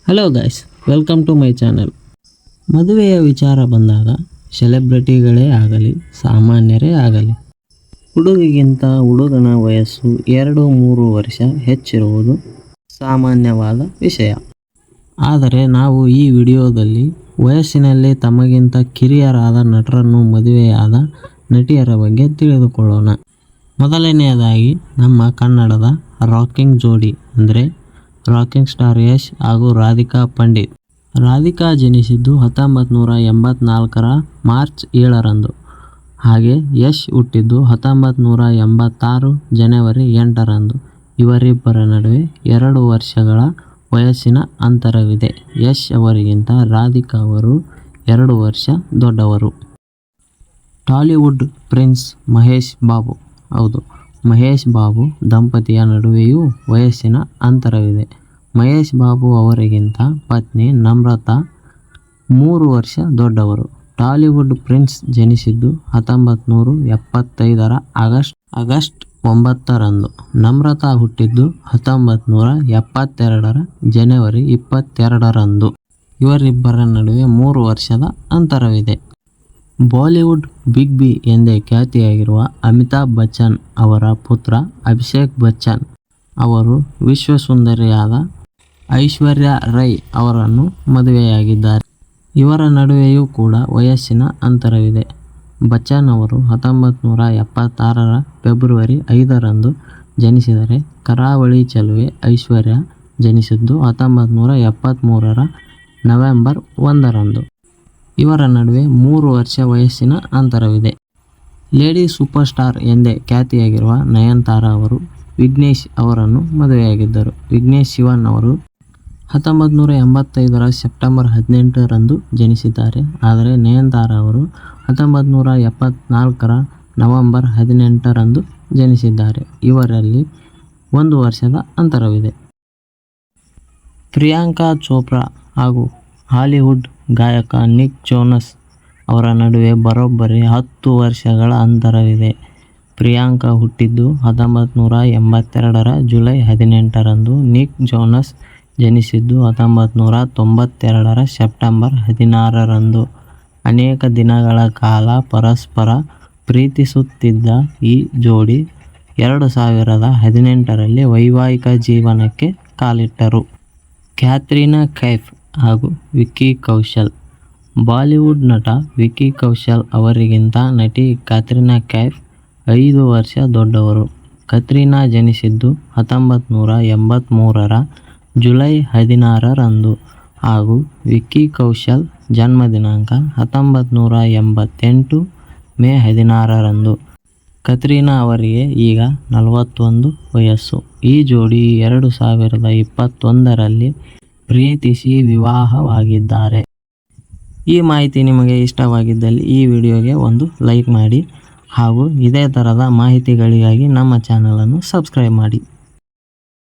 Hello guys, welcome to my channel. ಮದುವೆಯ ವಿಚಾರ ಬಂದಾಗ ಸೆಲೆಬ್ರಿಟಿಗಳೇ ಆಗಲಿ ಸಾಮಾನ್ಯರೇ ಆಗಲಿ ಹುಡುಗಿಗಿಂತ ಹುಡುಗನ ವಯಸ್ಸು 2-3 ವರ್ಷ ಹೆಚ್ಚಿರುವುದು ಸಾಮಾನ್ಯವಾದ ವಿಷಯ. ಆದರೆ ನಾವು ಈ ವಿಡಿಯೋದಲ್ಲಿ ವಯಸ್ಸಿನಲ್ಲಿ ತಮಗಿಂತ ಕಿರಿಯರಾದ ನಟರನ್ನು ಮದುವೆಯಾದ ನಟಿಯರ ಬಗ್ಗೆ ತಿಳಿದುಕೊಳ್ಳೋಣ. ಮೊದಲನೆಯದಾಗಿ ನಮ್ಮ ಕನ್ನಡದ ರಾಕಿಂಗ್ ಜೋಡಿ ಅಂದರೆ ರಾಕಿಂಗ್ ಸ್ಟಾರ್ ಯಶ್ ಹಾಗೂ ರಾಧಿಕಾ ಪಂಡಿತ್. ರಾಧಿಕಾ ಜನಿಸಿದ್ದು 1984ರ ಮಾರ್ಚ್ 7ರಂದು. ಹಾಗೆ ಯಶ್ ಹುಟ್ಟಿದ್ದು 1986 ಜನವರಿ 8ರಂದು. ಇವರಿಬ್ಬರ ನಡುವೆ 2 ವರ್ಷಗಳ ವಯಸ್ಸಿನ ಅಂತರವಿದೆ. ಯಶ್ ಅವರಿಗಿಂತ ರಾಧಿಕಾ ಅವರು 2 ವರ್ಷ ದೊಡ್ಡವರು. Tollywood prince Mahesh Babu. ಹೌದು, ಮಹೇಶ್ ಬಾಬು ದಂಪತಿಯ ನಡುವೆಯೂ ವಯಸ್ಸಿನ ಅಂತರವಿದೆ. ಮಹೇಶ್ ಬಾಬು ಅವರಿಗಿಂತ ಪತ್ನಿ ನಮ್ರತಾ 3 ವರ್ಷ ದೊಡ್ಡವರು. ಟಾಲಿವುಡ್ ಪ್ರಿನ್ಸ್ ಜನಿಸಿದ್ದು 1975ರ ಆಗಸ್ಟ್ 9ರಂದು. ನಮ್ರತಾ ಹುಟ್ಟಿದ್ದು 1972ರ ಜನವರಿ 22ರಂದು. ಇವರಿಬ್ಬರ ನಡುವೆ 3 ವರ್ಷದ ಅಂತರವಿದೆ. ಬಾಲಿವುಡ್ ಬಿಗ್ ಬಿ ಎಂದೇ ಖ್ಯಾತಿಯಾಗಿರುವ ಅಮಿತಾಬ್ ಬಚ್ಚನ್ ಅವರ ಪುತ್ರ ಅಭಿಷೇಕ್ ಬಚ್ಚನ್ ಅವರು ವಿಶ್ವಸುಂದರಿಯಾದ ಐಶ್ವರ್ಯಾ ರೈ ಅವರನ್ನು ಮದುವೆಯಾಗಿದ್ದಾರೆ. ಇವರ ನಡುವೆಯೂ ಕೂಡ ವಯಸ್ಸಿನ ಅಂತರವಿದೆ. ಬಚ್ಚನ್ ಅವರು 1976ರ ಫೆಬ್ರವರಿ 5ರಂದು ಜನಿಸಿದರೆ ಕರಾವಳಿ ಚೆಲುವೆ ಐಶ್ವರ್ಯಾ ಜನಿಸಿದ್ದು 1973ರ ನವೆಂಬರ್ 1ರಂದು. ಇವರ ನಡುವೆ 3 ವರ್ಷ ವಯಸ್ಸಿನ ಅಂತರವಿದೆ. ಲೇಡಿ ಸೂಪರ್ ಸ್ಟಾರ್ ಎಂದೇ ಖ್ಯಾತಿಯಾಗಿರುವ ನಯನತಾರಾ ಅವರು ವಿಘ್ನೇಶ್ ಅವರನ್ನು ಮದುವೆಯಾಗಿದ್ದರು. ವಿಘ್ನೇಶ್ ಶಿವನ್ ಅವರು 1985ರ ಸೆಪ್ಟೆಂಬರ್ 18ರಂದು ಜನಿಸಿದ್ದಾರೆ. ಆದರೆ ನಯನತಾರಾ ಅವರು 1974ರ ನವೆಂಬರ್ 18ರಂದು ಜನಿಸಿದ್ದಾರೆ. ಇವರಲ್ಲಿ 1 ವರ್ಷದ ಅಂತರವಿದೆ. ಪ್ರಿಯಾಂಕಾ ಚೋಪ್ರಾ ಹಾಗೂ ಹಾಲಿವುಡ್ ಗಾಯಕ ನಿಕ್ ಜೋನಸ್ ಅವರ ನಡುವೆ ಬರೋಬ್ಬರಿ 10 ವರ್ಷಗಳ ಅಂತರವಿದೆ. ಪ್ರಿಯಾಂಕಾ ಹುಟ್ಟಿದ್ದು 1982ರ ಜುಲೈ 18ರಂದು. ನಿಕ್ ಜೋನಸ್ ಜನಿಸಿದ್ದು 1992ರ ಸೆಪ್ಟೆಂಬರ್ 16ರಂದು. ಅನೇಕ ದಿನಗಳ ಕಾಲ ಪರಸ್ಪರ ಪ್ರೀತಿಸುತ್ತಿದ್ದ ಈ ಜೋಡಿ 2018ರಲ್ಲಿ ವೈವಾಹಿಕ ಜೀವನಕ್ಕೆ ಕಾಲಿಟ್ಟರು. ಕ್ಯಾತ್ರಿನಾ ಕೈಫ್ ಹಾಗೂ ವಿಕ್ಕಿ ಕೌಶಲ್. ಬಾಲಿವುಡ್ ನಟ ವಿಕ್ಕಿ ಕೌಶಲ್ ಅವರಿಗಿಂತ ನಟಿ ಕ್ಯಾತ್ರಿನಾ ಕೈಫ್ 5 ವರ್ಷ ದೊಡ್ಡವರು. ಕತ್ರಿನಾ ಜನಿಸಿದ್ದು 1983ರ ಜುಲೈ 16ರಂದು ಹಾಗೂ ವಿಕ್ಕಿ ಕೌಶಲ್ ಜನ್ಮ ದಿನಾಂಕ 1988 ಮೇ 16ರಂದು. ಕತ್ರಿನಾ ಅವರಿಗೆ ಈಗ 41 ವಯಸ್ಸು. ಈ ಜೋಡಿ 2021ರಲ್ಲಿ ಪ್ರೀತಿಸಿ ವಿವಾಹವಾಗಿದ್ದಾರೆ. ಈ ಮಾಹಿತಿ ನಿಮಗೆ ಇಷ್ಟವಾಗಿದ್ದಲ್ಲಿ ಈ ವಿಡಿಯೋಗೆ ಒಂದು ಲೈಕ್ ಮಾಡಿ ಹಾಗೂ ಇದೇ ಥರದ ಮಾಹಿತಿಗಳಿಗಾಗಿ ನಮ್ಮ ಚಾನಲನ್ನು ಸಬ್ಸ್ಕ್ರೈಬ್ ಮಾಡಿ.